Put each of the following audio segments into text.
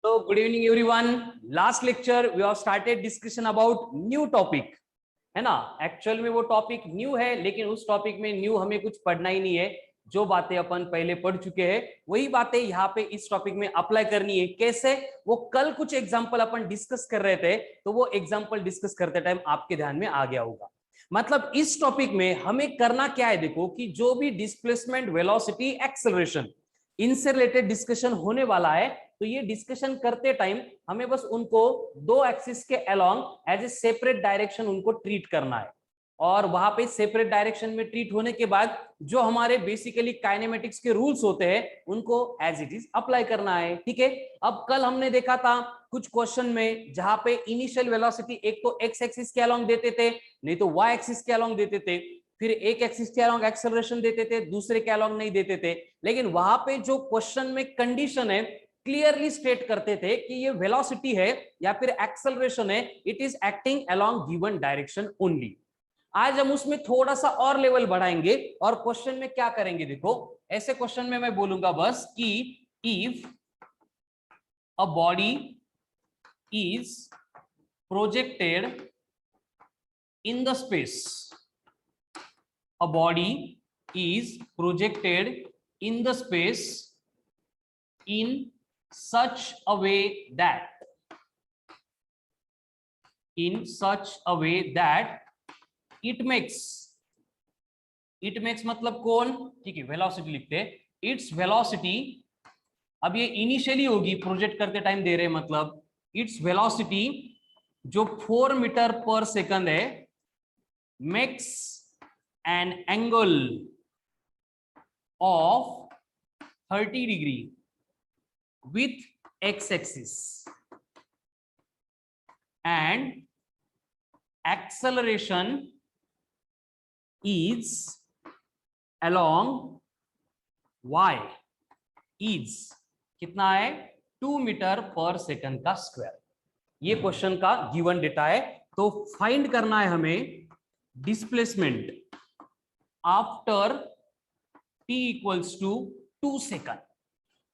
So good evening everyone. Last lecture we have started discussion about new topic, है ना। Actual में वो topic new है, लेकिन उस टॉपिक में न्यू हमें कुछ पढ़ना ही नहीं है। जो बातें अपन पहले पढ़ चुके हैं वही बातें यहाँ पे इस टॉपिक में अप्लाई करनी है। कैसे? वो कल कुछ एग्जांपल अपन डिस्कस कर रहे थे, तो वो एग्जांपल डिस्कस करते टाइम आपके ध्यान में आ गया होगा। मतलब इस टॉपिक में हमें करना क्या है, देखो कि जो भी डिस्प्लेसमेंट, वेलोसिटी, एक्सेलरेशन, इनसे रिलेटेड डिस्कशन होने वाला है, तो ये डिस्कशन करते टाइम हमें बस उनको दो एक्सिस के along as a separate direction उनको ट्रीट करना है। और वहां पे सेपरेट डायरेक्शन में ट्रीट होने के बाद जो हमारे बेसिकली काइनेमेटिक्स के रूल्स होते हैं उनको एज इट इज अप्लाई करना है। ठीक है। अब कल हमने देखा था कुछ क्वेश्चन में जहां पे इनिशियल वेलोसिटी एक तो एक्स एक्सिस के अलोंग देते थे, नहीं तो वाई एक्सिस के अलोंग देते थे, फिर एक एक्सिस के अलोंग एक्सेलरेशन देते थे, दूसरे के अलोंग नहीं देते थे। लेकिन वहां पे जो क्वेश्चन में कंडीशन है क्लियरली स्टेट करते थे कि ये वेलोसिटी है या फिर एक्सेलरेशन है, it is acting along given direction only. आज हम उसमें थोड़ा सा और लेवल बढ़ाएंगे और क्वेश्चन में क्या करेंगे, देखो ऐसे क्वेश्चन में मैं बोलूंगा बस कि if a body is projected in the space, a body is projected in the space in such a way that it makes मतलब कौन? ठीक है, वेलोसिटी लिखते हैं। इट्स वेलोसिटी, अब ये इनिशियली होगी, प्रोजेक्ट करते टाइम दे रहे हैं, मतलब इट्स वेलोसिटी जो 4 मीटर पर सेकंड है makes an angle of 30 degree with x-axis and acceleration is along y is कितना है? 2 मीटर पर सेकंड का स्क्वायर। ये क्वेश्चन का गिवन डेटा है। तो फाइंड करना है हमें displacement after t equals to 2 second.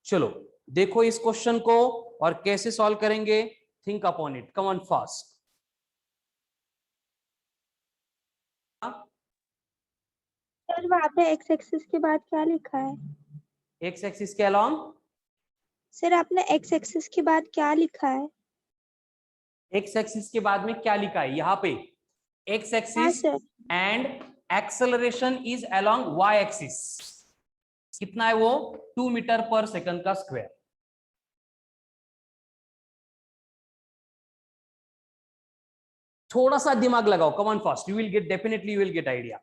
चलो देखो इस क्वेश्चन को और कैसे सॉल्व करेंगे। Think upon it, come on fast. Sir वहाँ पे एक्स एक्सिस के बाद क्या लिखा है? एक्स एक्सिस के अलोंग? सर आपने एक्स एक्सिस के बाद क्या लिखा है? एक्स एक्सिस के बाद में क्या लिखा है यहाँ पे? X axis and acceleration is along Y axis. कितना है वो? 2 मीटर पर सेकंड का स्क्वायर। थोड़ा सा दिमाग लगाओ, कम on fast, you will get, definitely you will get idea.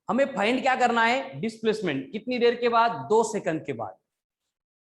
हमें फाइंड क्या करना है? डिस्प्लेसमेंट। कितनी देर के बाद? 2 सेकंड के बाद।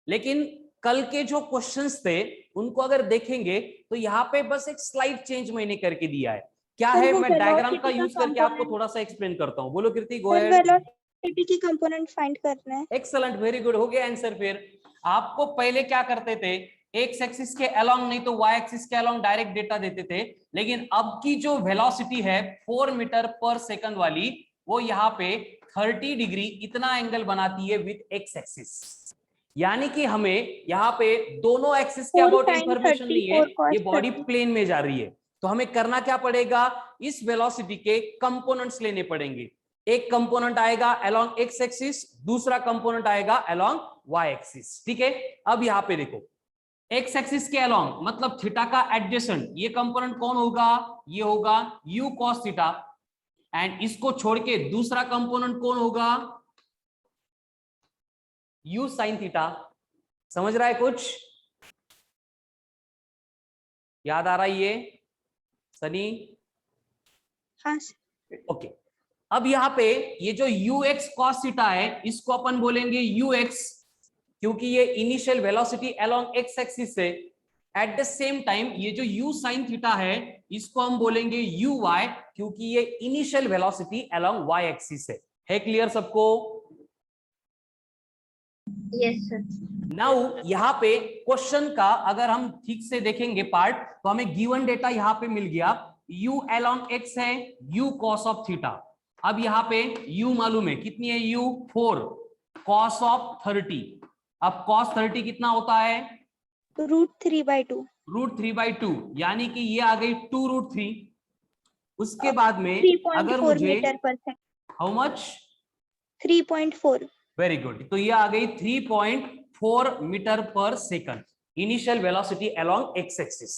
लेकिन कल के जो क्वेश्चंस थे उनको अगर देखेंगे तो यहाँ पे बस एक स्लाइड चेंज मैंने करके दिया है। क्या है? मैं डायग्राम का यूज करके आपको थोड़ा सा एक्सप्लेन करता हूँ। बोलो कीर्ति, गो अहेड। वेलोसिटी की कंपोनेंट फाइंड करना है। एक्सीलेंट, वेरी गुड, हो गया आंसर। फिर आपको पहले क्या करते थे? एक्स एक्सिस के अलोंग नहीं तो वाई एक्सिस के अलोंग डायरेक्ट डेटा देते थे। लेकिन अब की जो वेलोसिटी है 4 मीटर पर सेकंड वाली, वो यहाँ पे 30 डिग्री इतना एंगल बनाती है विथ एक्स एक्सिस। यानी कि हमें यहाँ पे दोनों एक्सिस के अबाउट इंफॉर्मेशन नहीं है, ये बॉडी प्लेन में जा रही है। तो हमें करना क्या पड़ेगा? इस वेलोसिटी के कंपोनेंट्स लेने पड़ेंगे। एक कंपोनेंट आएगा अलोंग एक्स एक्सिस, दूसरा कंपोनेंट आएगा अलोंग वाई एक्सिस। ठीक है। अब यहाँ पे देखो, एक्स एक्सिस के अलोंग मतलब थीटा का एडजेसेंट, ये कंपोनेंट कौन होगा? ये होगा u cos थीटा। एंड इसको छोड़ के दूसरा कंपोनेंट कौन होगा? u sin theta. समझ रहा है कुछ? याद आ रहा है ये सनी? हाँ। ओके। अब यहाँ पे ये जो ux cos थीटा है इसको अपन बोलेंगे ux, क्योंकि ये initial velocity along x axis से। एट द सेम टाइम ये जो u sin थीटा है इसको हम बोलेंगे uy, क्योंकि ये initial velocity along y axis से है। क्लियर सबको? Yes sir. नाउ यहाँ पे क्वेश्चन का अगर हम ठीक से देखेंगे पार्ट, तो हमें गिवन डेटा यहाँ पे मिल गया। u अलोंग x है u cos ऑफ थीटा। अब यहाँ पे u मालूम है, कितनी है u? 4 cos of 30। अब cos 30 कितना होता है? √3/2 √3/2 यानी कि ये आ गई 2√3। उसके बाद में अगर 3.4 मुझे मीटर पर second. How much 3.4। Very good, तो ये आ गई 3.4 मीटर पर second initial velocity along x axis.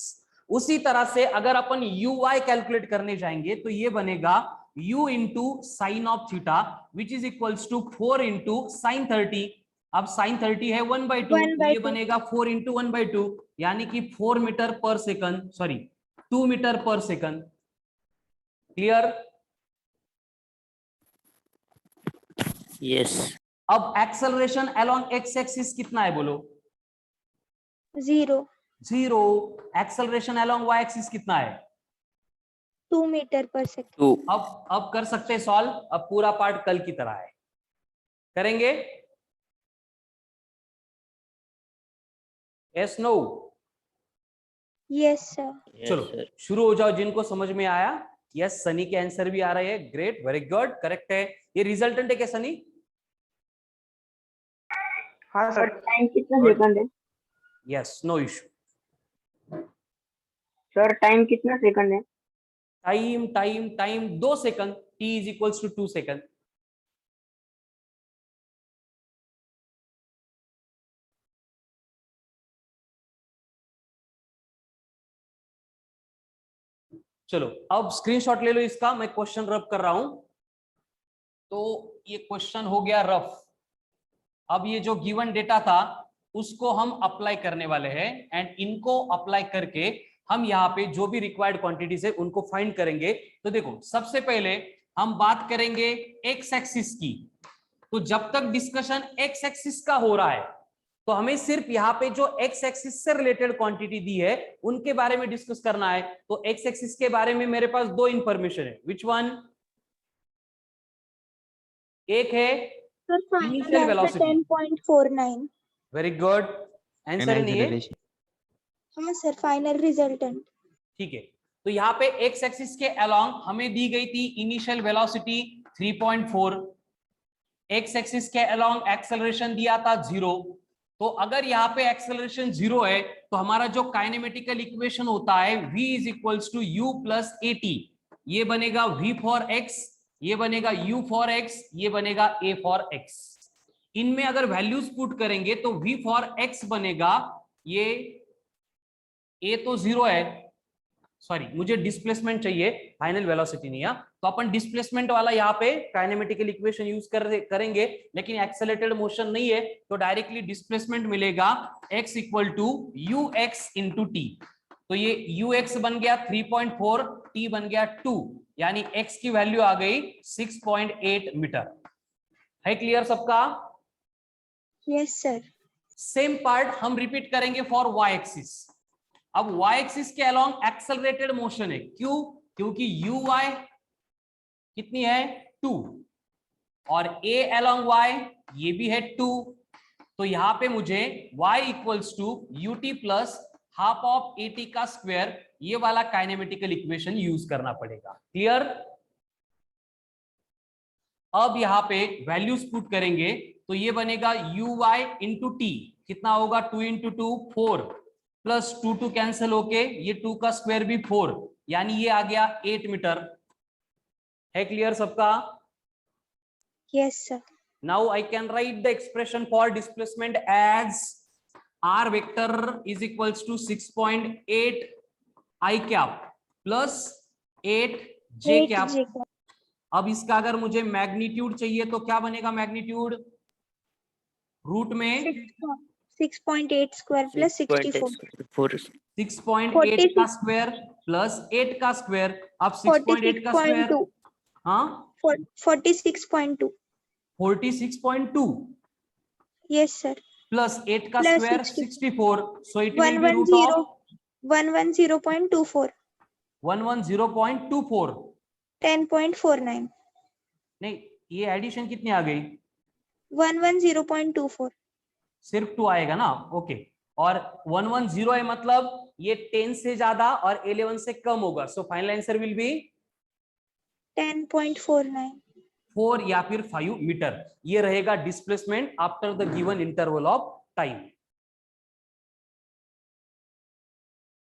उसी तरह से अगर अपन यू वाई कैलकुलेट करने जाएंगे तो ये बनेगा u into sine of theta which is equals to 4 into sine 30। अब साइन 30 है 1/2, तो ये 1/2। बनेगा 4 इंटू 1/2 यानी कि 4 मीटर पर सेकंड, सॉरी 2 मीटर पर सेकंड। क्लियर? यस। अब एक्सेलरेशन अलोंग एक्स एक्सिस कितना है बोलो? 0। 0। एक्सेलरेशन अलोंग वाई एक्सिस कितना है? 2 मीटर पर सेकंड। 2। अब कर सकते हैं सॉल्व। अब पूरा पार्ट कल की तरह है, करेंगे? Yes no? Yes sir. चलो शुरू हो जाओ, जिनको समझ में आया। यस, सनी के आंसर भी आ रहे हैं, ग्रेट, वेरी गुड, करेक्ट है। ये रिजल्टेंट है क्या सनी? हाँ सर। टाइम कितना सेकंड है? Yes, no issue. Sir time कितना सेकंड है? Time time time 2 second, t is equals to 2 second. चलो अब स्क्रीनशॉट ले लो इसका, मैं क्वेश्चन रब कर रहा हूं। तो ये क्वेश्चन हो गया रफ। अब ये जो गिवन डेटा था उसको हम अप्लाई करने वाले हैं, एंड इनको अप्लाई करके हम यहाँ पे जो भी रिक्वायर्ड क्वांटिटीज है उनको फाइंड करेंगे। तो देखो सबसे पहले हम बात करेंगे एक्स एक्सिस की। तो जब तक डिस्कशन एक्स एक्सिस का हो रहा है तो हमें सिर्फ यहाँ पे जो एक्स एक्सिस से रिलेटेड क्वांटिटी दी है उनके बारे में डिस्कस करना है। तो एक्स एक्सिस के बारे में मेरे पास 2 इंफॉर्मेशन है, विच वन? एक है sir final initial answer velocity. 10.49। Very good, answer है नहीं है? हाँ सर, फाइनल रिजल्टेंट। ठीक है, तो यहाँ पे एक्स एक्सिस के अलोंग हमें दी गई थी इनिशियल वेलोसिटी 3.4। एक्स एक्सिस के अलोंग एक्सेलरेशन दिया था 0। तो अगर यहाँ पे एक्सेलरेशन 0 है तो हमारा जो काइनेमेटिकल इक्वेशन होता है v is equals to u plus A T. ये बनेगा v फॉर x, ये बनेगा u फॉर x, ये बनेगा a फॉर x। इनमें अगर वैल्यूज पुट करेंगे तो v फॉर x बनेगा, ये a तो 0 है, सॉरी मुझे डिस्प्लेसमेंट चाहिए, फाइनल वेलोसिटी नहीं है। तो अपन डिस्प्लेसमेंट वाला यहाँ पे काइनेमेटिकल इक्वेशन यूज करेंगे, लेकिन एक्सेलरेटेड मोशन नहीं है तो डायरेक्टली डिस्प्लेसमेंट मिलेगा x equal to U X into T. तो ये यू एक्स बन गया 3.4, t बन गया 2, यानी x की वैल्यू आ गई 6.8 मीटर। है क्लियर सबका? Yes sir. सेम पार्ट हम रिपीट करेंगे फॉर y एक्सिस। अब y एक्सिस के अलोंग एक्सेलरेटेड मोशन है, क्यों? क्योंकि u y कितनी है 2, और a अलोंग y ये भी है 2। तो यहां पे मुझे y equals to U T plus half of A T का स्क्वायर, ये वाला काइनेमेटिकल इक्वेशन यूज करना पड़ेगा। क्लियर? अब यहां पे वैल्यूज पुट करेंगे तो ये बनेगा यू वाई इंटू टी, कितना होगा 2 इंटू 2 4, प्लस 2 2 कैंसिल होके ये 2 का स्क्वायर भी 4, यानी ये आ गया 8 मीटर। है क्लियर सबका? Yes sir. Now I can write the expression for displacement as r vector is equals to 6.8 i cap plus 8 j cap. अब इसका अगर मुझे मैग्नीट्यूड चाहिए तो क्या बनेगा मैग्नीट्यूड? रूट में 6.8 स्क्वायर प्लस 64। 6.8 का स्क्वायर प्लस 8 का स्क्वायर। अब 6.8 का स्क्वायर, हाँ 46.2। 46.2 यस सर। प्लस 8 का plus square 64, so it will be root 110 of 110.24। 110.24। 10.49। नहीं, ये एडिशन कितनी आ गई? 110.24। सिर्फ 2 आएगा ना, ओके। और 110 है मतलब ये 10 से ज्यादा और 11 से कम होगा, so final answer will be 10.49। 4 या फिर 5 मीटर। ये रहेगा displacement after the given interval of time.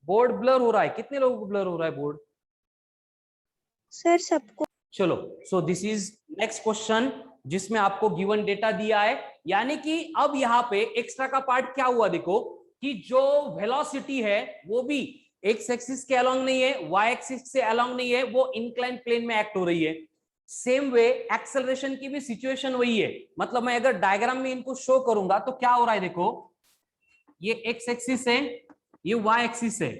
Board blur हो रहा है, कितने लोगों को ब्लर हो रहा है बोर्ड? सर सबको। चलो, so this is next question जिसमें आपको गिवन डेटा दिया है, यानी कि अब यहाँ पे एक्स्ट्रा का पार्ट क्या हुआ, देखो कि जो वेलोसिटी है वो भी एक्स एक्सिस के अलोंग नहीं है, वाई एक्सिस से अलोंग नहीं है, वो इंक्लाइन प्लेन में एक्ट हो रही है। सेम वे एक्सेलरेशन की भी सिचुएशन वही है। मतलब मैं अगर डायग्राम में इनको शो करूंगा तो क्या हो रहा है, देखो ये एक्स एक्सिस है, ये वाई एक्सिस है,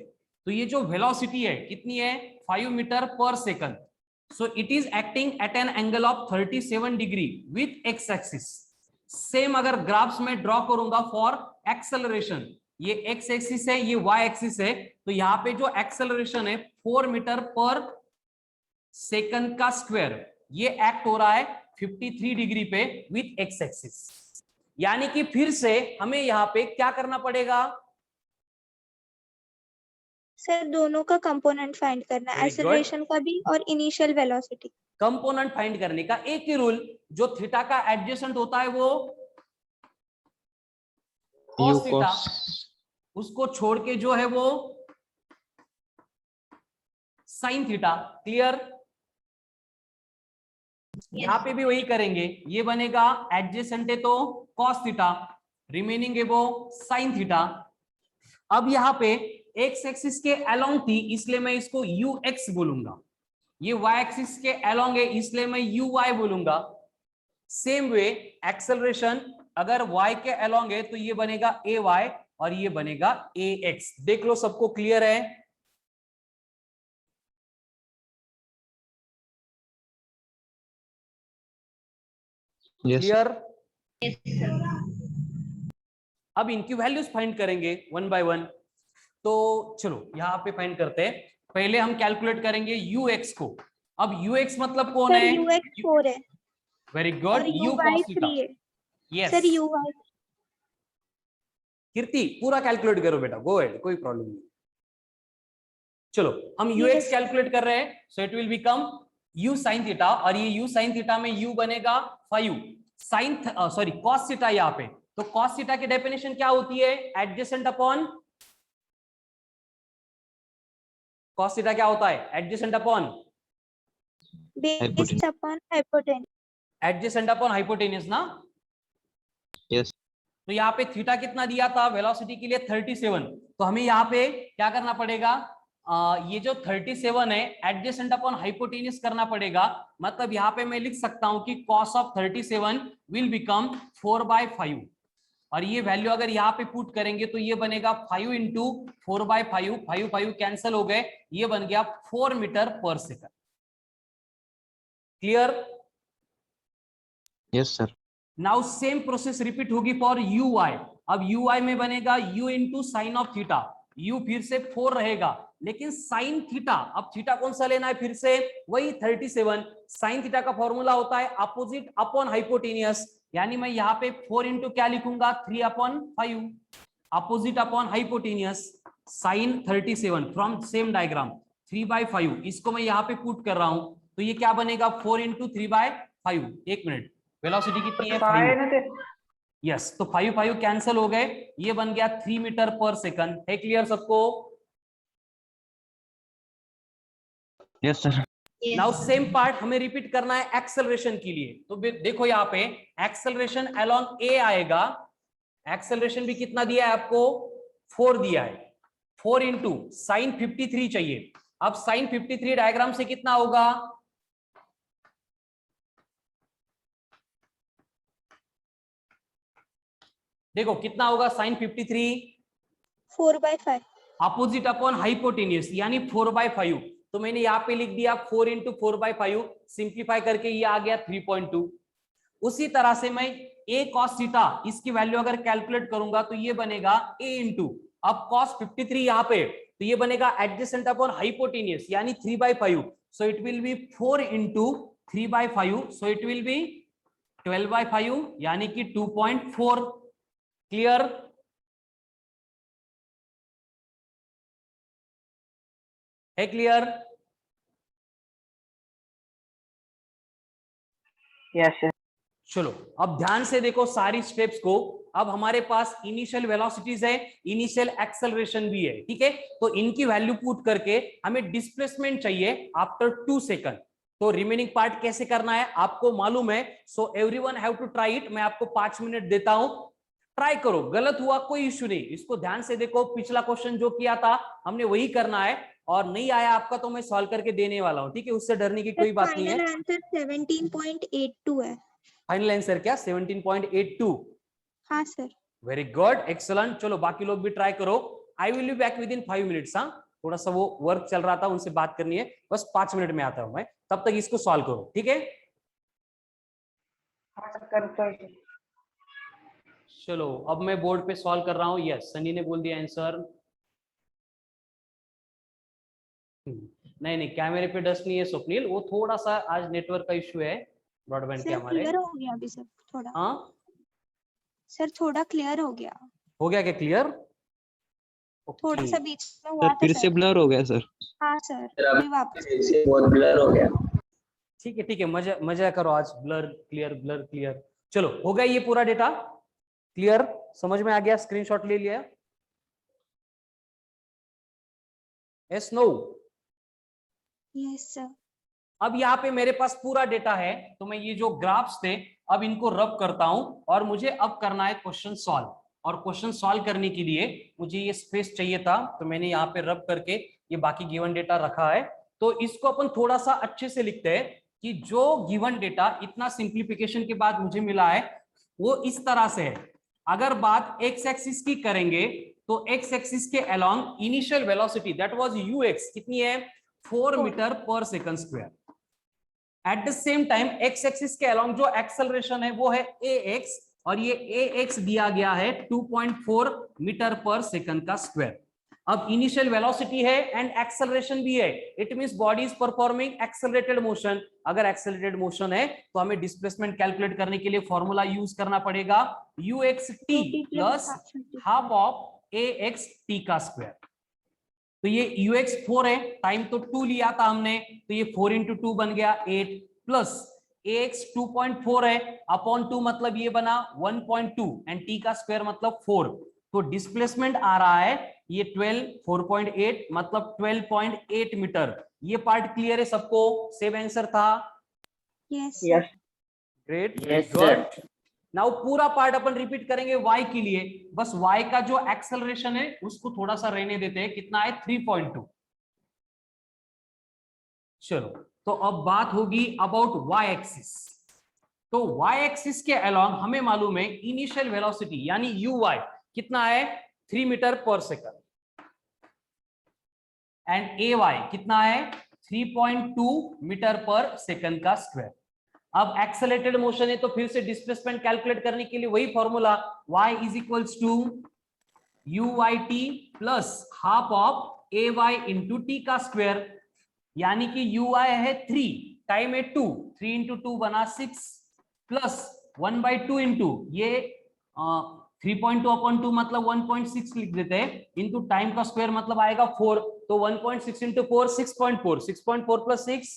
तो ये जो वेलोसिटी है कितनी है, 5 मीटर पर second. so it is acting at an angle of 37 degree with x axis। Same अगर ग्राफ्स में ड्रॉ करूंगा फॉर एक्सेलरेशन, ये x एक्सिस है, ये y एक्सिस है, तो यहाँ पे जो एक्सेलरेशन है 4 मीटर पर सेकंड का स्क्वायर, ये एक्ट हो रहा है 53 डिग्री पे विथ x एक्सिस। यानी कि फिर से हमें यहाँ पे क्या करना पड़ेगा, सर दोनों का कंपोनेंट फाइंड करना है, Very good. एक्सेलरेशन का भी और इनिशियल वेलोसिटी। कंपोनेंट फाइंड करने का एक ही रूल, जो थीटा का एडजेसेंट होता है वो cos थीटा, उसको छोड़ के जो है वो sin थीटा। क्लियर? यहाँ पे भी वही करेंगे, ये बनेगा एडजेसेंट है तो cos थीटा, रिमेनिंग है वो sin थीटा। अब यहाँ पे एक्स एक्सिस के अलोंग थी इसलिए मैं इसको यू एक्स बोलूंगा, ये वाई एक्सिस के अलोंग है इसलिए मैं यू वाई बोलूंगा। सेम वे एक्सेलरेशन अगर वाई के अलोंग है तो ये बनेगा ए वाई और ये बनेगा ए एक्स। देख लो सबको क्लियर है? क्लियर? अब इनकी वैल्यूज फाइंड करेंगे वन बाय वन। तो चलो यहाँ पे फाइंड करते हैं। पहले हम कैलकुलेट करेंगे यू एक्स को। अब यू एक्स मतलब कौन सर है? यू एक्स 4 है वेरी गुड। और U U Y cos theta. 3 है। Yes sir U Y. Kirti पूरा कैलकुलेट करो बेटा, गो अहेड, कोई प्रॉब्लम नहीं। चलो हम यू एक्स Yes. कैलकुलेट कर रहे हैं, सो it will become you sine theta, और ये यू साइन थीटा में यू बनेगा 5 साइन सॉरी कॉस थीटा यहाँ पे। तो कॉस थीटा की डेफिनेशन क्या होती है? एडजेसेंट अपॉन कॉस थीटा क्या होता है? Adjacent upon based upon hypotenuse. Adjacent upon hypotenuse ना। यस। तो यहाँ पे थीटा कितना दिया था वेलोसिटी के लिए? 37। तो हमें यहाँ पे क्या करना पड़ेगा, ये जो 37 है एडजेसेंट अपॉन हाइपोटेन्यूज करना पड़ेगा। मतलब यहाँ पे मैं लिख सकता हूँ कि cos ऑफ 37 विल बिकम 4/5, और ये वैल्यू अगर यहाँ पे पुट करेंगे तो ये बनेगा 5 इंटू 4/5, 5 कैंसिल हो गए, ये बन गया 4 मीटर पर second. Clear? Yes sir. Now same process repeat होगी फॉर यू आई। अब यू आई में बनेगा you into sine of theta, you फिर से 4 रहेगा, लेकिन साइन थीटा, अब थीटा कौन सा लेना है? फिर से वही 37। साइन थीटा का फॉर्मूला होता है अपोजिट अपॉन हाइपोटेनियस, यानी मैं यहाँ पे 4 इंटू क्या लिखूंगा? 3/5, opposite upon hypotenuse sine 37 from same diagram 3/5, इसको मैं यहाँ पे पुट कर रहा हूं, तो ये क्या बनेगा? 4 इंटू 3/5। एक मिनट, वेलोसिटी कितनी है? 5। यस, तो 5 कैंसिल हो गए, ये बन गया 3 मीटर पर सेकंड। है क्लियर सबको? Yes sir. Now same part हमें रिपीट करना है एक्सेलरेशन के लिए। तो देखो यहाँ पे एक्सेलरेशन अलोंग ए आएगा, एक्सेलरेशन भी कितना दिया है आपको? 4 दिया है। 4 इंटू साइन 53 चाहिए। अब साइन 53 डायग्राम से कितना होगा? देखो कितना होगा साइन 53? 4/5। अपोजिट अपॉन हाइपोटेनियस यानी 4/5। तो मैंने यहाँ पे लिख दिया 4 इंटू 4/5, सिंप्लीफाई करके ये आ गया 3.2। उसी तरह से मैं a cos थीटा इसकी वैल्यू अगर कैलकुलेट करूंगा तो ये बनेगा a इंटू, अब cos 53 यहाँ पे, तो ये बनेगा एडजेसेंट अपॉन हाइपोटेनियस यानी 3/5, सो it will B 4 into 3/5, so it will B 12/5 यानी कि 2.4। क्लियर? है क्लियर? Yes sir. चलो अब ध्यान से देखो सारी स्टेप्स को। अब हमारे पास इनिशियल वेलोसिटीज है, इनिशियल एक्सेलरेशन भी है, ठीक है। तो इनकी वैल्यू पुट करके हमें डिस्प्लेसमेंट चाहिए आफ्टर 2 सेकंड। तो रिमेनिंग पार्ट कैसे करना है आपको मालूम है। So everyone have to try it. मैं आपको 5 मिनट देता हूं, ट्राई करो। गलत हुआ कोई इश्यू नहीं, इसको ध्यान से देखो। पिछला क्वेश्चन जो किया था हमने वही करना है, और नहीं आया आपका तो मैं सॉल्व करके देने वाला हूं, ठीक है। उससे डरने की कोई बात नहीं है। फाइनल आंसर 17.82 है। फाइनल आंसर क्या 17.82? हाँ सर। Very good, excellent. चलो बाकी लोग भी ट्राई करो। I will be back with in 5 minutes. हाँ, थोड़ा सा वो वर्क चल रहा था, उनसे बात करनी है, बस 5 मिनट में आता हूं मैं। तब तक इसको सॉल्व करो, ठीक है। हाँ सर करता है। चलो अब मैं बोर्ड पे सॉल्व कर रहा हूं। यस, सनी ने बोल दिया आंसर। नहीं नहीं, कैमरे पे डस्ट नहीं है स्वप्निल, वो थोड़ा सा आज नेटवर्क का इश्यू है ब्रॉडबैंड के सर हमारे। क्लियर हो गया अभी सर थोड़ा। हाँ, सर थोड़ा क्लियर हो गया। हो गया क्या क्लियर? थोड़ा सा बीच में हुआ सर था फिर से सर। ब्लर हो गया सर। हाँ सर अभी वापस। बहुत ब्लर हो गया। ठीक है ठीक है, मजा मजा करो आज। Blur clear, blur clear. चलो हो गया ये पूरा डेटा क्लियर, समझ में आ गया? स्क्रीनशॉट ले लिया? Yes no? Yes sir. अब यहाँ पे मेरे पास पूरा डेटा है, तो मैं ये जो ग्राफ्स थे अब इनको रब करता हूं, और मुझे अब करना है क्वेश्चन सॉल्व। और क्वेश्चन सॉल्व करने के लिए मुझे ये स्पेस चाहिए था, तो मैंने यहाँ पे रब करके ये बाकी गिवन डेटा रखा है। तो इसको अपन थोड़ा सा अच्छे से लिखते हैं कि जो गिवन डेटा इतना सिंप्लीफिकेशन के बाद मुझे मिला है वो इस तरह से है। अगर बात एक्स एक्सिस की करेंगे तो एक्स एक्सिस के along initial velocity that was UX कितनी है? 4 मीटर पर second square. At the same time x axis के अलोंग जो एक्सेलरेशन है वो है ax, और ये ax दिया गया है 2.4 मीटर पर सेकंड का स्क्वायर। अब इनिशियल वेलोसिटी है एंड एक्सेलरेशन भी है, it means body is performing accelerated motion. अगर एक्सेलरेटेड मोशन है तो हमें डिस्प्लेसमेंट कैलकुलेट करने के लिए फॉर्मूला यूज करना पड़ेगा uxt plus half of ax t का स्क्वायर। तो ये ux 4 है, टाइम तो 2 लिया था हमने, तो ये 4 इंटू 2 बन गया 8, प्लस ax 2.4 है अपॉन 2 मतलब ये बना 1.2 एंड t का स्क्वायर मतलब 4। तो डिस्प्लेसमेंट आ रहा है ये 4.8 मतलब 12.8 मीटर। ये पार्ट क्लियर है सबको? सेम आंसर था? Yes yes great, Yes, good. Now पूरा पार्ट अपन रिपीट करेंगे y के लिए। बस y का जो एक्सेलरेशन है उसको थोड़ा सा रहने देते हैं, कितना है 3.2। चलो तो अब बात होगी अबाउट y एक्सिस। तो y एक्सिस के अलोंग हमें मालूम है इनिशियल वेलोसिटी यानी uy कितना है 3 मीटर पर सेकंड, एंड ay कितना है 3.2 मीटर पर सेकंड का स्क्वायर। अब एक्सेलरेटेड मोशन है तो फिर से डिस्प्लेसमेंट कैलकुलेट करने के लिए वही formula y is equals to uyt plus half of ay into T का स्क्वायर, यानी कि ui है 3, टाइम है 2, 3 इंटू 2 बना 6, प्लस 1/2 इंटू ये 3.2 अपॉन 2 मतलब 1.6 लिख देते हैं, इंटू टाइम का स्क्वायर मतलब आएगा 4, तो 1.6 इंटू 4 6.4, 6.4 प्लस 6।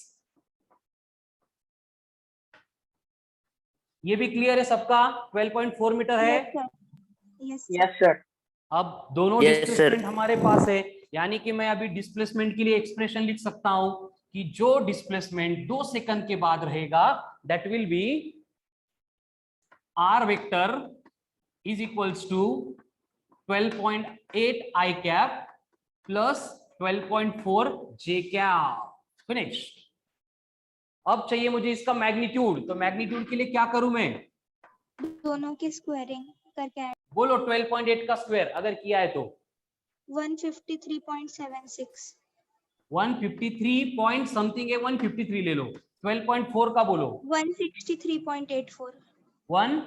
ये भी क्लियर है सबका? 12.4 मीटर है। Yes yes sir. अब दोनों Yes, डिस्प्लेसमेंट sir. हमारे पास है, यानी कि मैं अभी डिस्प्लेसमेंट के लिए एक्सप्रेशन लिख सकता हूं कि जो डिस्प्लेसमेंट 2 सेकंड के बाद रहेगा that will be r vector is equals to 12.8 i cap plus 12.4 j cap. Finish. अब चाहिए मुझे इसका मैग्नीट्यूड, तो मैग्नीट्यूड के लिए क्या करूं मैं? दोनों की स्क्वायरिंग करके आए। बोलो 12.8 का स्क्वायर अगर किया है तो 153.76। 153 पॉइंट समथिंग है, 153 ले लो। 12.4 का बोलो 163.84। 1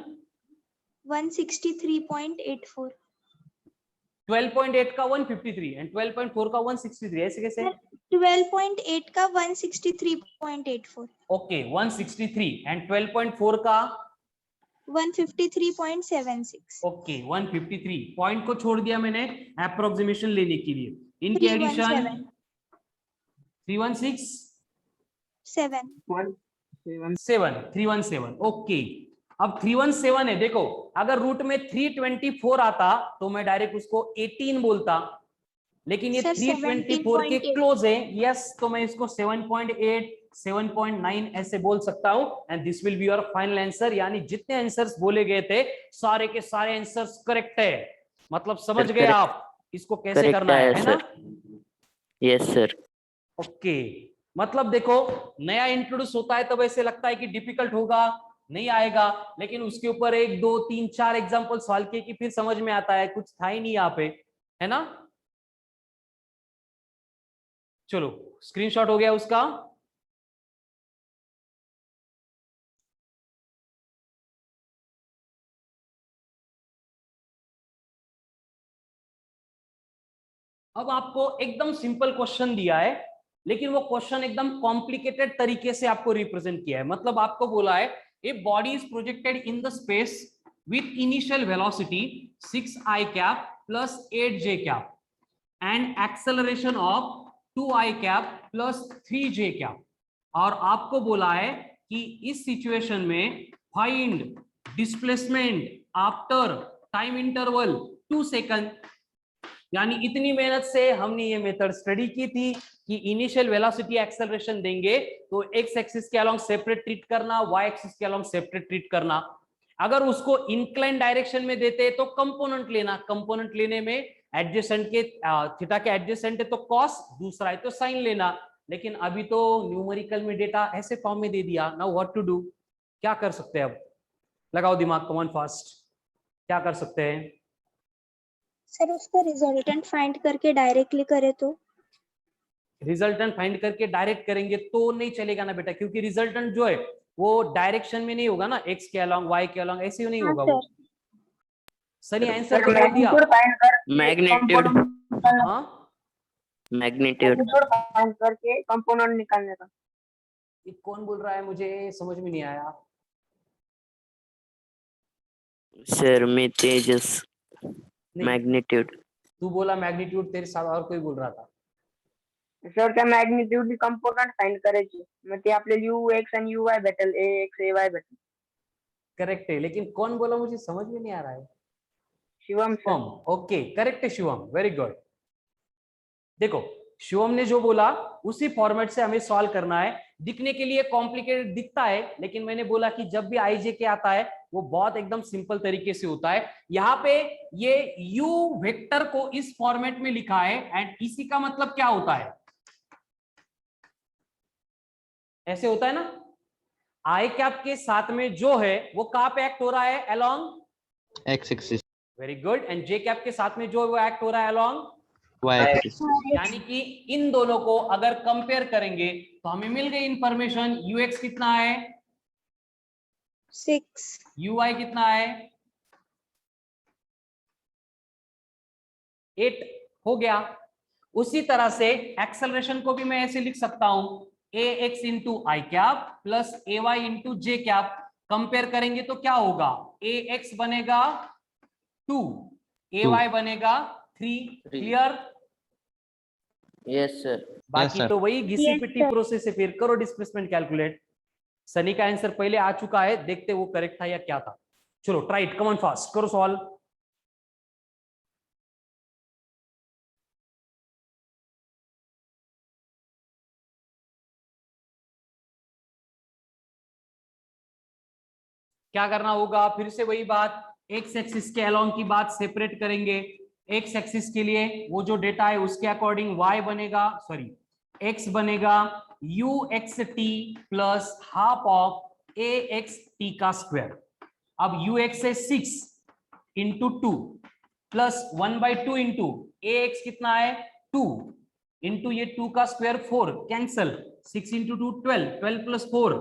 163.84। 12.8 का 153 एंड 12.4 का 163, ऐसे कैसे? 12.8 का 163.84। ओके 163 एंड 12.4 का 153.76। ओके 153 पॉइंट को छोड़ दिया मैंने अप्रोक्सीमेशन लेने के लिए। इनके एडिशन 316 7। 7 317। ओके अब 317 है, देखो अगर रूट में 324 आता तो मैं डायरेक्ट उसको 18 बोलता, लेकिन ये सर, 324 के 17.8 क्लोज है, यस, तो मैं इसको 7.8 7.9 ऐसे बोल सकता हूं, and this will be your final answer. यानी जितने आंसर्स बोले गए थे सारे के सारे आंसर्स करेक्ट है, मतलब समझ गए Correct. आप इसको कैसे Correct करना है ना? Yes, sir. ओके, मतलब देखो नया इंट्रोड्यूस होता है तब ऐसे लगता है कि डिफिकल्ट होगा, नहीं आएगा, लेकिन उसके ऊपर 1 2 3 4 एग्जांपल सॉल्व किए कि फिर समझ में आता है कुछ था ही नहीं यहाँ पे, है ना? चलो स्क्रीनशॉट हो गया उसका। अब आपको एकदम सिंपल क्वेश्चन दिया है, लेकिन वो क्वेश्चन एकदम कॉम्प्लिकेटेड तरीके से आपको रिप्रेजेंट किया है। मतलब आपको बोला है a body is projected in the space with initial velocity 6i cap plus 8j cap and acceleration of 2i cap plus 3j cap, और आपको बोला है कि इस सिचुएशन में find displacement after time interval 2 second. यानी इतनी मेहनत से हमने ये मेथड स्टडी की थी कि इनिशियल वेलोसिटी एक्सेलरेशन देंगे तो एक्स एक्सिस के अलोंग सेपरेट ट्रीट करना, वाई एक्सिस के अलोंग सेपरेट ट्रीट करना। अगर उसको इंक्लाइन डायरेक्शन में देते तो कंपोनेंट लेना, कंपोनेंट लेने में एडजेसेंट के थीटा के एडजेसेंट है तो कॉस, दूसरा है तो साइन लेना। लेकिन अभी तो न्यूमेरिकल में डेटा ऐसे फॉर्म में दे दिया, नाउ व्हाट टू डू, क्या कर सकते हैं? अब लगाओ दिमाग, कम ऑन फास्ट, क्या कर सकते हैं? सर, उसका रिजल्टेंट फाइंड करके डायरेक्टली करे तो? रिजल्टेंट फाइंड करके डायरेक्ट करेंगे तो नहीं चलेगा ना बेटा, क्योंकि रिजल्टेंट जो है वो डायरेक्शन में नहीं होगा ना, एक्स के अलोंग वाई के अलोंग ऐसे नहीं हाँ होगा सर। वो। सनी आंसर तो बोल दिया। Magnitude. हाँ, Magnitude. फाइंड करके कंपोनेंट निकालने का। ये कौन बोल रहा है, मुझे समझ में नहीं आया। Sir, मैं तेजस. नहीं, Magnitude. तू बोला मैग्नीट्यूड, तेरे साथ और कोई बोल रहा था। सर त्या मॅग्निट्यूड कंपोनेंट फाइंड करायची, मग ते आपल्याला ux आणि uy भेटेल, ax ay भेटेल। करेक्ट है, लेकिन कौन बोला मुझे समझ में नहीं आ रहा है। Shivam sir. Shivam, okay correct है शिवम, वेरी गुड। देखो शिवम ने जो बोला उसी फॉर्मेट से हमें सॉल्व करना है। दिखने के लिए कॉम्प्लिकेटेड दिखता है, लेकिन मैंने बोला कि जब भी आईजे के आता है वो बहुत एकदम सिंपल तरीके से होता है। यहाँ पे ये u वेक्टर को इस फॉर्मेट में लिखा है, एंड इसी का मतलब क्या होता है, ऐसे होता है ना, आई कैप के साथ में जो है वो कहां पे एक्ट हो रहा है, along x axis, very good, and J cap के साथ में जो वो एक्ट हो रहा है अलोंग वाई एक्सिस। यानी कि इन दोनों को अगर कंपेयर करेंगे तो हमें मिल गई इंफॉर्मेशन, ux कितना है, 6। uy कितना है, 8 हो गया। उसी तरह से एक्सेलरेशन को भी मैं ऐसे लिख सकता हूं, ax इंटू आई कैप प्लस ay इंटू जे कैप। कंपेयर करेंगे तो क्या होगा, ax बनेगा 2, ay बनेगा 3, क्लियर? Yes, sir. बाकी sir. तो वही घिसी Yes, पिटी sir. प्रोसेस है, फिर करो डिस्प्लेसमेंट कैलकुलेट। सनी का आंसर पहले आ चुका है, देखते वो करेक्ट था या क्या था। चलो try it, come on fast करो सॉल्व। क्या करना होगा, फिर से वही बात, एक्स एक्सिस के अलोंग की बात सेपरेट करेंगे। एक्स एक्सिस के लिए वो जो डेटा है उसके अकॉर्डिंग y बनेगा, सॉरी x बनेगा u x t plus half of a x t का स्क्वायर। अब u x है 6 इंटू 2 प्लस 1/2 इंटू ax कितना है 2 इंटू ये 2 का square 4 cancel, 6 into 2 12, 12 plus 4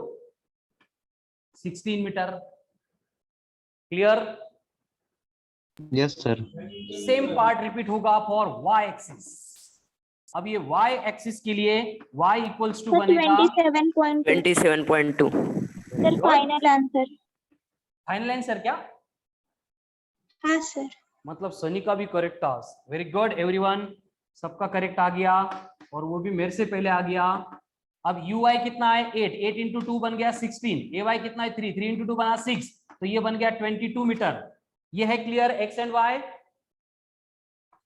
16 metre. Clear? Yes sir. Same part repeat होगा फॉर y एक्सिस। अब ये y एक्सिस के लिए y इक्वल्स टू बनेगा 27.2। 27.2. Sir, final answer. Final answer क्या, हाँ सर। मतलब सनी का भी करेक्ट था, वेरी गुड एवरीवन, सबका करेक्ट आ गया और वो भी मेरे से पहले आ गया। अब ui कितना है 8, 8 इंटू 2 बन गया 16, ay कितना है 3, 3 इंटू 2 बना 6, तो ये बन गया 22 मीटर। ये है क्लियर एक्स एंड वाई।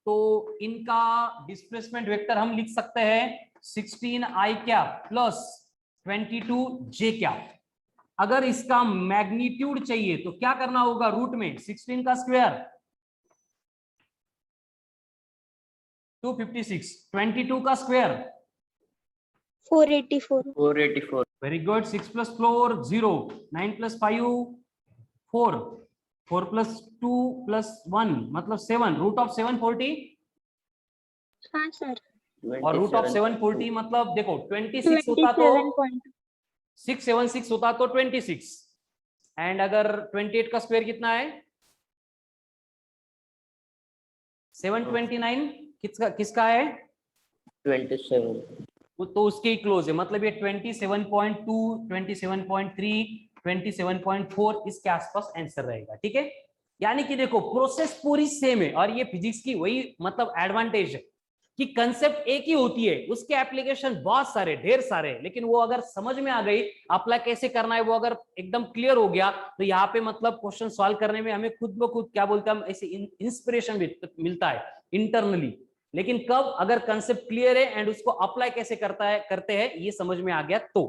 तो इनका डिस्प्लेसमेंट वेक्टर हम लिख सकते हैं 16i cap plus 22j cap. अगर इसका मैग्नीट्यूड चाहिए तो क्या करना होगा, रूट में 16 का स्क्वायर 256, 22 का square 484. 484. Very good. 6 plus 4 0, 9 plus 5 4, 4 plus 2 plus 1 मतलब 7, रूट ऑफ 740 हाँ सर. और रूट ऑफ 740 मतलब देखो 26 होता तो 27.2. 676 होता तो 26, एंड अगर 28 का स्क्वायर कितना है 729, किसका है 27. तो उसके ही क्लोज है, मतलब ये 27.2, 27.3, 27.4 इसके आसपास आंसर रहेगा। ठीक है, यानी कि देखो प्रोसेस पूरी सेम है, और ये फिजिक्स की वही मतलब एडवांटेज है कि कंसेप्ट एक ही होती है, उसके एप्लीकेशन बहुत सारे ढेर सारे, लेकिन वो अगर समझ में आ गई अप्लाई कैसे करना है, वो अगर एकदम क्लियर हो गया तो यहाँ पे मतलब क्वेश्चन सॉल्व करने में हमें खुद ब खुद क्या बोलते हैं हम ऐसे इंस्पिरेशन मिलता है इंटरनली। लेकिन कब, अगर कंसेप्ट क्लियर है एंड उसको अप्लाई कैसे करते हैं ये समझ में आ गया तो।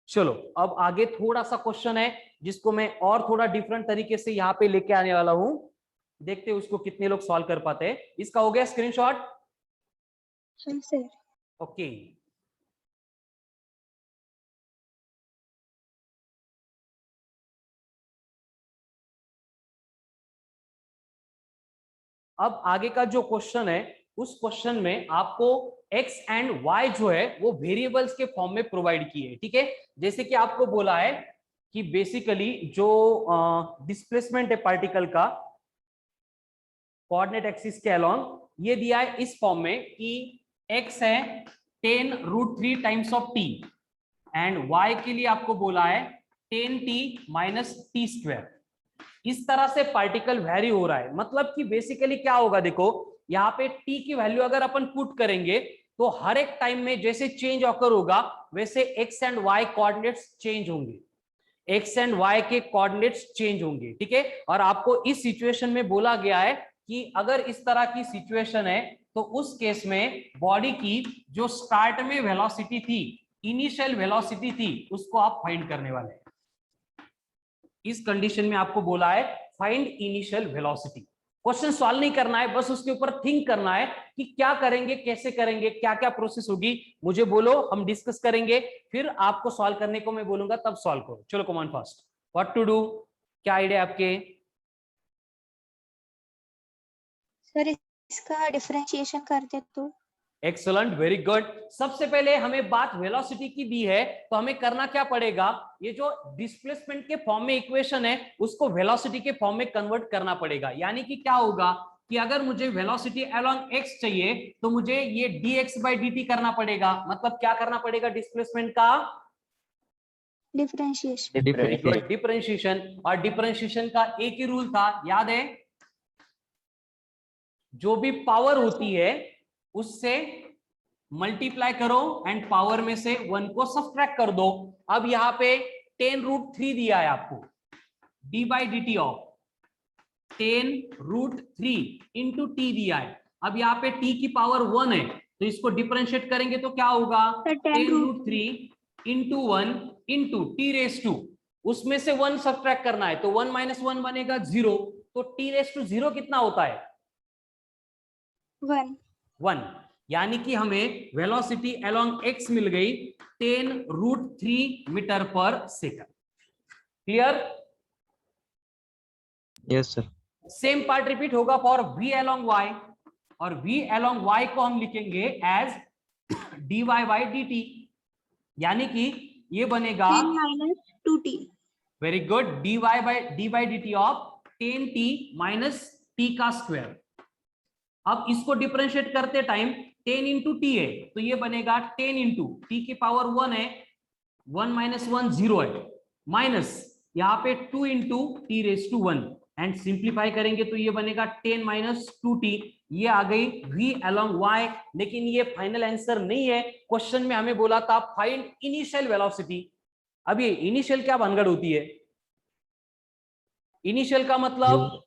चलो अब आगे थोड़ा सा क्वेश्चन है जिसको मैं और थोड़ा डिफरेंट तरीके से यहाँ पे लेके आने वाला हूं, देखते हैं उसको कितने लोग सॉल्व कर पाते हैं। इसका हो गया स्क्रीनशॉट? हाँ सर. ओके, अब आगे का जो क्वेश्चन है उस क्वेश्चन में आपको x एंड y जो है वो वेरिएबल्स के फॉर्म में प्रोवाइड किए हैं। ठीक है, जैसे कि आपको बोला है कि बेसिकली जो डिस्प्लेसमेंट है पार्टिकल का कोऑर्डिनेट एक्सिस के अलोंग ये दिया है इस फॉर्म में कि x है 10√3 times of t and y के लिए आपको बोला है 10t माइनस टी स्क्वायर। इस तरह से पार्टिकल वेरी हो रहा है, मतलब कि बेसिकली क्या होगा, देखो यहाँ पे t की वैल्यू अगर अपन पुट करेंगे तो हर एक टाइम में जैसे चेंज ऑकर होगा वैसे x and y coordinates change होंगे, x एंड y के कोऑर्डिनेट्स चेंज होंगे। ठीक है, और आपको इस सिचुएशन में बोला गया है कि अगर इस तरह की सिचुएशन है तो उस केस में बॉडी की जो स्टार्ट में वेलोसिटी थी, इनिशियल वेलोसिटी थी, उसको आप फाइंड करने वाले हैं। इस कंडीशन में आपको बोला है find initial velocity. Question solve नहीं करना है, बस उसके ऊपर थिंक करना है कि क्या करेंगे, कैसे करेंगे, क्या क्या प्रोसेस होगी, मुझे बोलो, हम डिस्कस करेंगे, फिर आपको सॉल्व करने को मैं बोलूंगा तब सॉल्व करो। चलो come on fast, what to do, क्या आइडिया आपके? सर इसका डिफरेंशिएशन करते तो. Excellent, very good. सबसे पहले हमें बात वेलोसिटी की दी है तो हमें करना क्या पड़ेगा, ये जो डिस्प्लेसमेंट के फॉर्म में इक्वेशन है उसको वेलोसिटी के फॉर्म में कन्वर्ट करना पड़ेगा। यानी कि क्या होगा कि अगर मुझे वेलोसिटी अलोंग एक्स चाहिए तो मुझे ये dx/dt करना पड़ेगा, मतलब क्या करना पड़ेगा, डिस्प्लेसमेंट का डिफरेंशिएशन. डिफरेंशिएशन। और डिफरेंशिएशन का एक ही रूल था, याद है, जो भी पावर होती है उससे मल्टीप्लाई करो एंड पावर में से 1 को सब्ट्रैक्ट कर दो। अब यहाँ पे 10√3 दिया है आपको, d/dt ऑफ 10√3 इंटू टी दिया है। अब यहाँ पे t की पावर 1 है तो इसको डिफरेंशिएट करेंगे तो क्या होगा, 10√3 इंटू 1 इंटू t⁻², उसमें से 1 सब्ट्रैक्ट करना है तो 1 - 1 बनेगा 0, तो t⁻0 कितना होता है 1। यानी कि हमें वेलोसिटी अलोंग x मिल गई 10√3 मीटर पर second. Clear? Yes sir. Same part repeat होगा फॉर v अलोंग y, और v अलोंग y को हम लिखेंगे एज dy/dt, यानी कि ये बनेगा 10 - 2t. Very good, dy/dt of 10t minus t का स्क्वायर। अब इसको डिफरेंशिएट करते टाइम 10 इंटू टी है तो ये बनेगा 10 इंटू टी की पावर 1 है, 1 - 1 0 है, माइनस यहाँ पे 2 इंटू t⁻1 एंड सिंप्लीफाई करेंगे तो ये बनेगा 10 - 2t। ये आ गई v अलोंग y, लेकिन ये फाइनल आंसर नहीं है। क्वेश्चन में हमें बोला था फाइंड इनिशियल वेलोसिटी। अब ये इनिशियल क्या भानगढ़ होती है, इनिशियल का मतलब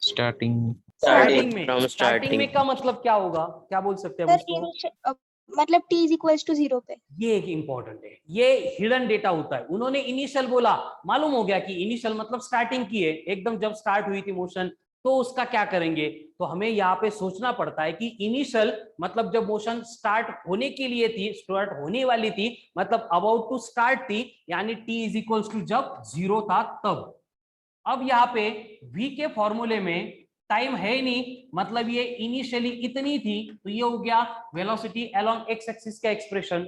स्टार्टिंग स्टार्टिंग में, from स्टार्टिंग में starting. का मतलब क्या होगा, क्या बोल सकते हैं सर उसको? इनिशियल मतलब t इज इक्वल्स टू 0 पे। ये एक इंपॉर्टेंट है, ये हिडन डेटा होता है। उन्होंने इनिशियल बोला, मालूम हो गया कि इनिशियल मतलब स्टार्टिंग की है, एकदम जब स्टार्ट हुई थी मोशन, तो उसका क्या करेंगे? तो हमें यहाँ पे सोचना पड़ता है कि इनिशियल मतलब जब मोशन स्टार्ट होने के लिए थी, स्टार्ट होने वाली थी, मतलब अबाउट टू स्टार्ट थी, यानी t इज इक्वल्स टू जब 0 था तब। अब यहाँ पे v के फॉर्मूले में टाइम है ही नहीं, मतलब ये इनिशियली इतनी थी, तो ये हो गया वेलोसिटी अलोंग एक्स एक्सिस का एक्सप्रेशन।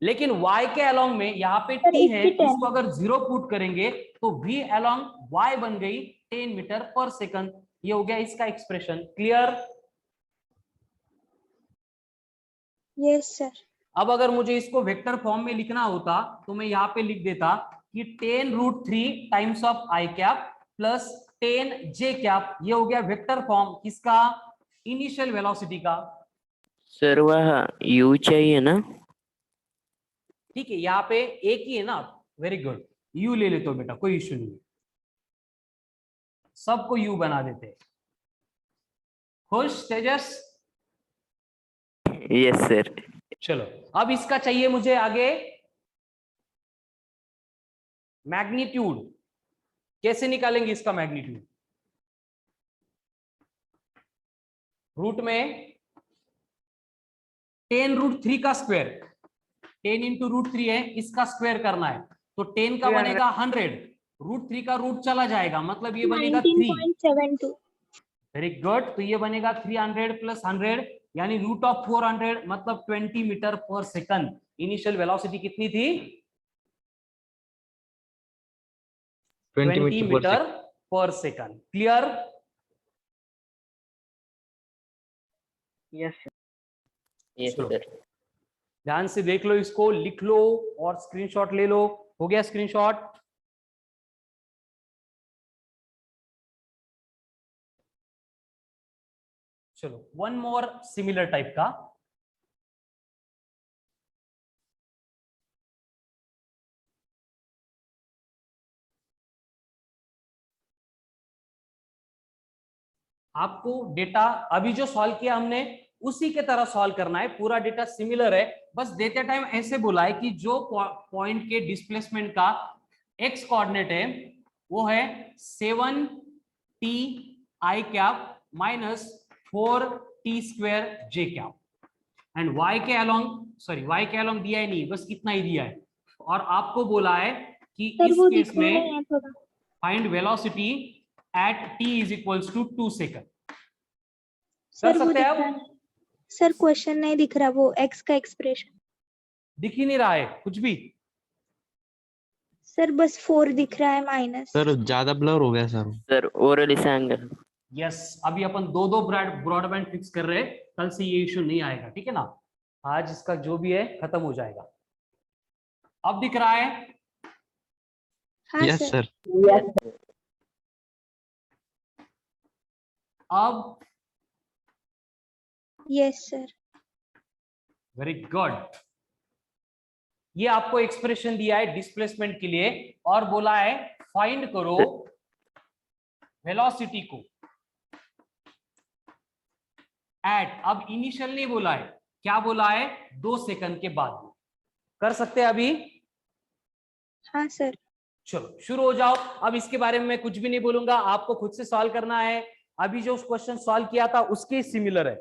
लेकिन y के अलोंग में यहाँ पे सर, t है, इसकी 10 इसको अगर 0 पुट करेंगे तो v अलोंग y बन गई 10 मीटर पर सेकंड। ये हो गया इसका एक्सप्रेशन। क्लियर? Yes sir. अब अगर मुझे इसको वेक्टर फॉर्म में लिखना होता तो मैं यहाँ पे लिख देता कि 10√3 times of I cap plus 10 J cap. ये हो गया वेक्टर फॉर्म किसका? इनिशियल वेलोसिटी का। सर वह u चाहिए ना? ठीक है, यहाँ पे एक ही है ना। वेरी गुड, यू ले लेते हो बेटा, कोई इश्यू नहीं है, सबको यू बना देते हैं। खुश तेजस? Yes sir. चलो, अब इसका चाहिए मुझे आगे मैग्नीट्यूड। कैसे निकालेंगे इसका मैग्नीट्यूड? रूट में 10√3 का स्क्वायर, 10 इंटू √3 है, इसका स्क्वायर करना है, तो 10 का 300. बनेगा 100, √3 का रूट चला जाएगा, मतलब ये बनेगा 3। 19.72। वेरी गुड, तो ये बनेगा 300 प्लस 100 यानी रूट ऑफ 400, मतलब 20 मीटर पर सेकंड। इनिशियल वेलोसिटी कितनी थी? 20 मीटर पर second. Clear? Yes sir. Yes चलो, sir. ध्यान से देख लो, इसको लिख लो और स्क्रीनशॉट ले लो। हो गया स्क्रीनशॉट? चलो, वन मोर सिमिलर टाइप का। आपको डेटा अभी जो सॉल्व किया हमने उसी के तरह सॉल्व करना है, पूरा डेटा सिमिलर है, बस देते टाइम ऐसे बोला है कि जो पॉइंट के डिस्प्लेसमेंट का एक्स कोऑर्डिनेट है वो है 7t I cap minus 4t² J cap, and y के अलोंग दिया ही नहीं, बस इतना ही दिया है। और आपको बोला है कि सर इस वो केस दिख रहा में है थोड़ा। Find velocity at t is equals to 2 second. Sir वो सकते दिख हैं रहा अब? है। सर क्वेश्चन नहीं दिख रहा, वो x का एक्सप्रेशन। दिख ही नहीं रहा है कुछ भी। सर बस 4 दिख रहा है माइनस। सर ज्यादा ब्लर हो गया सर। सर ओरल इस एंगल. यस, अभी अपन दो ब्रॉडबैंड फिक्स कर रहे हैं, कल से ये इश्यू नहीं आएगा, ठीक है ना? आज इसका जो भी है खत्म हो जाएगा। अब दिख रहा है? हाँ यस सर। सर। अब यस सर। Very good. ये आपको एक्सप्रेशन दिया है डिस्प्लेसमेंट के लिए और बोला है फाइंड करो वेलोसिटी को एट, अब इनिशियल नहीं बोला है, क्या बोला है? 2 सेकंड के बाद। कर सकते हैं अभी? हाँ सर। चलो शुरू हो जाओ। अब इसके बारे में मैं कुछ भी नहीं बोलूंगा, आपको खुद से सॉल्व करना है। अभी जो क्वेश्चन सॉल्व किया था उसके सिमिलर है।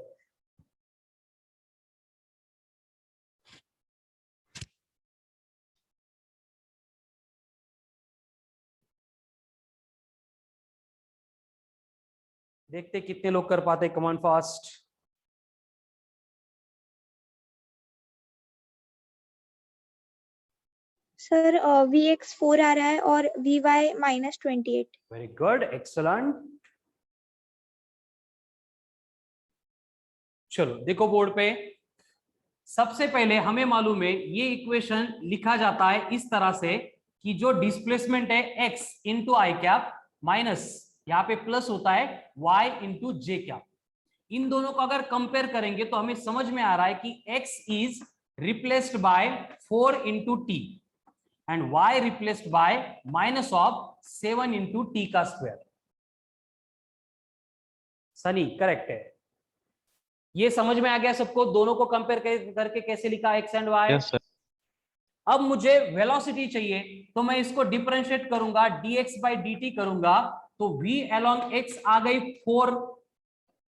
देखते कितने लोग कर पाते, कमान फास्ट। सर vx 4 आ रहा है और vy -28। Very good, excellent. चलो देखो बोर्ड पे, सबसे पहले हमें मालूम है ये इक्वेशन लिखा जाता है इस तरह से कि जो डिस्प्लेसमेंट है x इंटू आई कैप माइनस यहाँ पे प्लस होता है y इंटू जे कैप। इन दोनों को अगर कंपेयर करेंगे तो हमें समझ में आ रहा है कि x is replaced by 4 into T and y replaced by minus of 7 into T का स्क्वायर। सनी करेक्ट है। ये समझ में आ गया सबको? दोनों को कंपेयर करके कैसे लिखा x and y। Yes sir. अब मुझे वेलोसिटी चाहिए तो मैं इसको डिफरेंशिएट करूंगा, dx बाई dt करूंगा, तो v along x आ गई 4।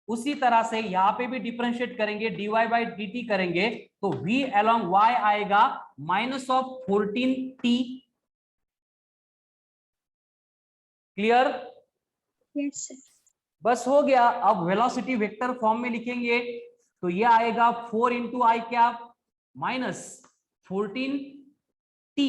उसी तरह से यहां पे भी डिफरेंशिएट करेंगे, dy बाई dt करेंगे, तो v along y आएगा minus of 14t। Clear? Yes sir. बस हो गया। अब वेलोसिटी वेक्टर फॉर्म में लिखेंगे तो ये आएगा 4 इंटू आई कैप माइनस 14t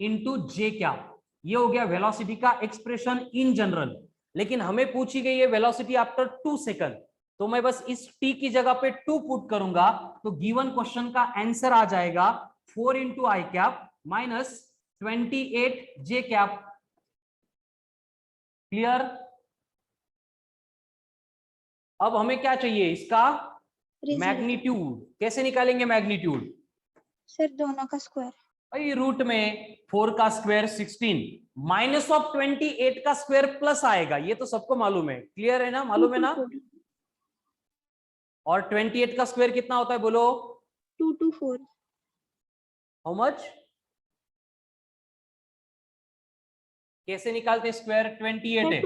इंटू जे कैप। ये हो गया वेलोसिटी का एक्सप्रेशन इन जनरल। लेकिन हमें पूछी गई है वेलोसिटी आफ्टर 2 सेकंड, तो मैं बस इस t की जगह पे 2 पुट करूंगा तो गिवन क्वेश्चन का आंसर आ जाएगा 4 इंटू आई कैप माइनस 28 जे कैप। क्लियर? अब हमें क्या चाहिए? इसका मैग्नीट्यूड। कैसे निकालेंगे मैग्नीट्यूड? सर दोनों का स्क्वायर। भाई रूट में 4 का स्क्वायर 16 माइनस ऑफ 28 का स्क्वायर प्लस आएगा, ये तो सबको मालूम है। क्लियर है ना? मालूम है ना? और 28 का स्क्वायर कितना होता है बोलो? 2 to 4। How much? कैसे निकालते हैं स्क्वायर? 28 है,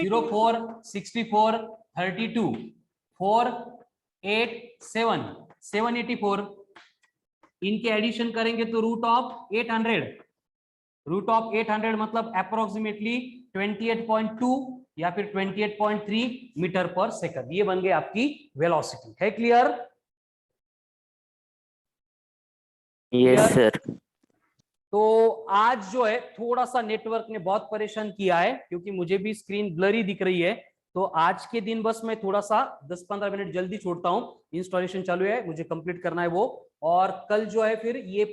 0 4 64 32 4 8 7 784। इनके एडिशन करेंगे तो रूट ऑफ 800। रूट ऑफ 800 मतलब अप्रोक्सीमेटली 28.2 या फिर 28.3 मीटर पर सेकंड। ये बन गई आपकी वेलोसिटी। है क्लियर? Yes sir. तो आज जो है थोड़ा सा नेटवर्क ने बहुत परेशान किया है, क्योंकि मुझे भी स्क्रीन ब्लरी दिख रही है। तो आज के दिन बस मैं थोड़ा सा 10-15 मिनट जल्दी छोड़ता हूं। इंस्टॉलेशन चालू है, मुझे कंप्लीट करना है वो। और कल जो है फिर ये